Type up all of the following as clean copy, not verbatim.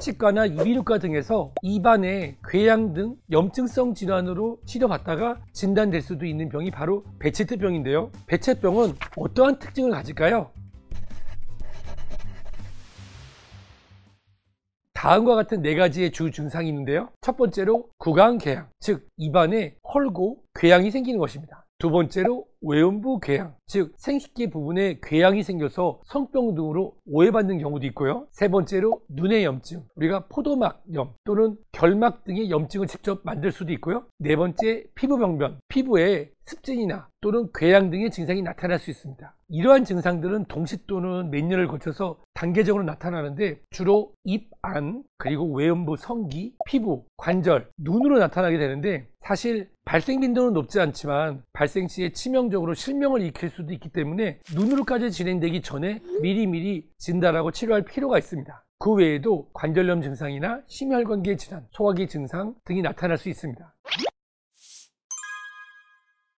치과나 이비인후과 등에서 입안에 궤양 등 염증성 질환으로 치료받다가 진단될 수도 있는 병이 바로 배체트병인데요. 배체병은 어떠한 특징을 가질까요? 다음과 같은 4가지의 주 증상이 있는데요. 첫 번째로 구강궤양, 즉 입안에 헐고 궤양이 생기는 것입니다. 두 번째로 외음부 궤양, 즉 생식기 부분에 궤양이 생겨서 성병 등으로 오해받는 경우도 있고요. 세 번째로 눈의 염증, 우리가 포도막염 또는 결막 등의 염증을 직접 만들 수도 있고요. 네 번째 피부병변, 피부에 습진이나 또는 궤양 등의 증상이 나타날 수 있습니다. 이러한 증상들은 동시 또는 몇 년을 거쳐서 단계적으로 나타나는데 주로 입 안, 그리고 외음부 성기, 피부, 관절, 눈으로 나타나게 되는데 사실 발생 빈도는 높지 않지만 발생 시에 치명적으로 실명을 일으킬 수도 있기 때문에 눈으로까지 진행되기 전에 미리미리 진단하고 치료할 필요가 있습니다. 그 외에도 관절염 증상이나 심혈관계 질환, 소화기 증상 등이 나타날 수 있습니다.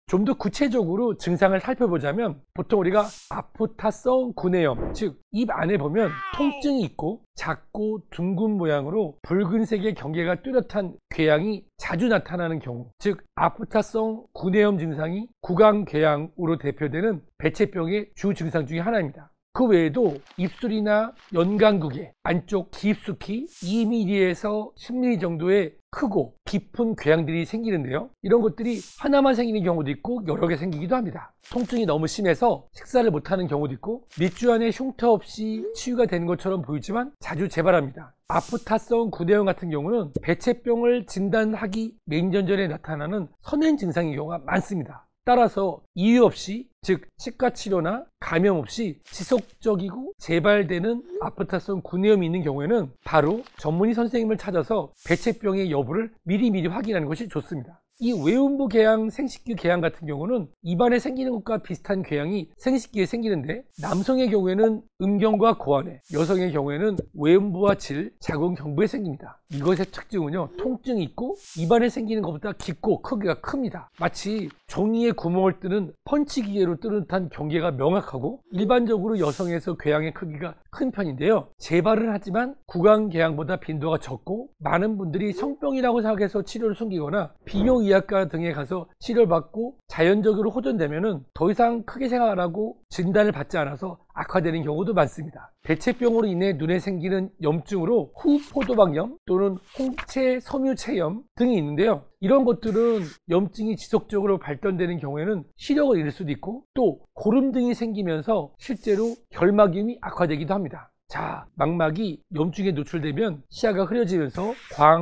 좀 더 구체적으로 증상을 살펴보자면 보통 우리가 아프타성 구내염, 즉 입 안에 보면 통증이 있고 작고 둥근 모양으로 붉은색의 경계가 뚜렷한 궤양이 자주 나타나는 경우, 즉 아프타성 구내염 증상이 구강궤양으로 대표되는 배체병의 주 증상 중에 하나입니다. 그 외에도 입술이나 연간극의 안쪽 깊숙이 2mm에서 10mm 정도의 크고 깊은 궤양들이 생기는데요. 이런 것들이 하나만 생기는 경우도 있고 여러 개 생기기도 합니다. 통증이 너무 심해서 식사를 못하는 경우도 있고 몇 주 안에 흉터 없이 치유가 되는 것처럼 보이지만 자주 재발합니다. 아프타성 구내염 같은 경우는 배체병을 진단하기 몇 년 전에 나타나는 선행 증상인 경우가 많습니다. 따라서 이유 없이, 즉 치과 치료나 감염 없이 지속적이고 재발되는 아프타성 구내염이 있는 경우에는 바로 전문의 선생님을 찾아서 배체병의 여부를 미리미리 확인하는 것이 좋습니다. 이 외음부 궤양, 생식기 궤양 같은 경우는 입안에 생기는 것과 비슷한 궤양이 생식기에 생기는데 남성의 경우에는 음경과 고환에, 여성의 경우에는 외음부와 질, 자궁 경부에 생깁니다. 이것의 특징은요, 통증이 있고 입안에 생기는 것보다 깊고 크기가 큽니다. 마치 종이에 구멍을 뚫는 펀치기계로 뚫는 듯한 경계가 명확하고 일반적으로 여성에서 궤양의 크기가 큰 편인데요. 재발은 하지만 구강궤양보다 빈도가 적고 많은 분들이 성병이라고 생각해서 치료를 숨기거나 비뇨의학과 등에 가서 치료받고 자연적으로 호전되면 더 이상 크게 생각 안 하고 진단을 받지 않아서 악화되는 경우도 많습니다. 배체병으로 인해 눈에 생기는 염증으로 후포도막염 또는 홍채 섬유체염 등이 있는데요. 이런 것들은 염증이 지속적으로 발전되는 경우에는 시력을 잃을 수도 있고 또 고름 등이 생기면서 실제로 결막염이 악화되기도 합니다. 자, 망막이 염증에 노출되면 시야가 흐려지면서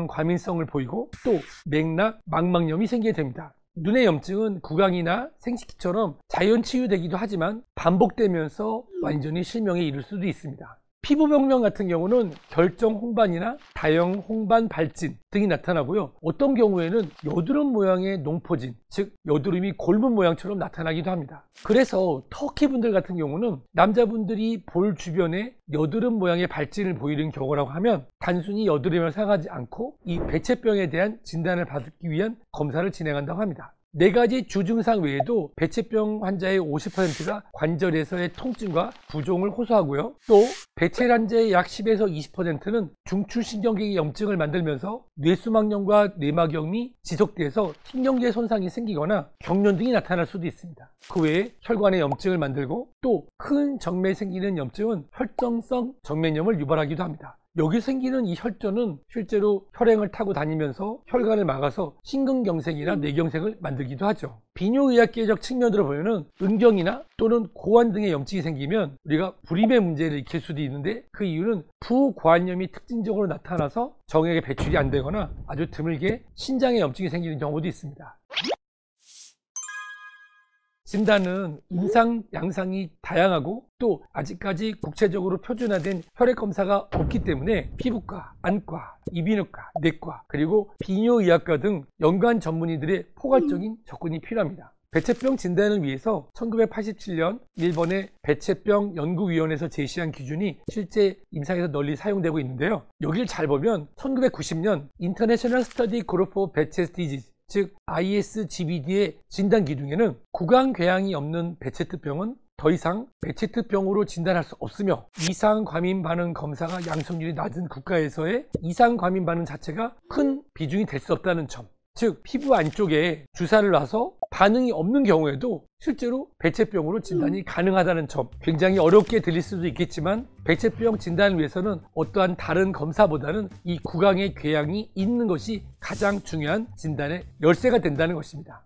과민성을 보이고 또 맥락, 망막염이 생기게 됩니다. 눈의 염증은 구강이나 생식기처럼 자연 치유되기도 하지만 반복되면서 완전히 실명에 이를 수도 있습니다. 피부병변 같은 경우는 결정 홍반이나 다형 홍반 발진 등이 나타나고요. 어떤 경우에는 여드름 모양의 농포진, 즉 여드름이 골문 모양처럼 나타나기도 합니다. 그래서 터키 분들 같은 경우는 남자분들이 볼 주변에 여드름 모양의 발진을 보이는 경우라고 하면 단순히 여드름을 생각하지 않고 이 배체병에 대한 진단을 받기 위한 검사를 진행한다고 합니다. 4가지 주증상 외에도 배체병 환자의 50%가 관절에서의 통증과 부종을 호소하고요. 또 배체 환자의 약 10에서 20%는 중추신경계의 염증을 만들면서 뇌수막염과 뇌막염이 지속돼서 신경계 손상이 생기거나 경련 등이 나타날 수도 있습니다. 그 외에 혈관에 염증을 만들고 또 큰 정맥에 생기는 염증은 혈전성 정맥염을 유발하기도 합니다. 여기 생기는 이 혈전은 실제로 혈행을 타고 다니면서 혈관을 막아서 심근경색이나 뇌경색을 만들기도 하죠. 비뇨의학계적 측면으로 보면 음경이나 또는 고환 등의 염증이 생기면 우리가 불임의 문제를 일으킬 수도 있는데 그 이유는 부고환염이 특징적으로 나타나서 정액의 배출이 안 되거나 아주 드물게 신장에 염증이 생기는 경우도 있습니다. 진단은 임상, 양상이 다양하고 또 아직까지 국제적으로 표준화된 혈액 검사가 없기 때문에 피부과, 안과, 이비인후과, 내과, 그리고 비뇨의학과 등 연관 전문의들의 포괄적인 접근이 필요합니다. 배체병 진단을 위해서 1987년 일본의 배체병 연구위원회에서 제시한 기준이 실제 임상에서 널리 사용되고 있는데요. 여기를 잘 보면 1990년 International Study Group of Behçet Disease, 즉 ISGBD의 진단 기준에는 구강궤양이 없는 배체트병은 더 이상 베체트병으로 진단할 수 없으며 이상과민 반응 검사가 양성률이 낮은 국가에서의 이상과민 반응 자체가 큰 비중이 될 수 없다는 점, 즉 피부 안쪽에 주사를 놔서 반응이 없는 경우에도 실제로 베체병으로 진단이 가능하다는 점, 굉장히 어렵게 들릴 수도 있겠지만 베체병 진단을 위해서는 어떠한 다른 검사보다는 이 구강의 궤양이 있는 것이 가장 중요한 진단의 열쇠가 된다는 것입니다.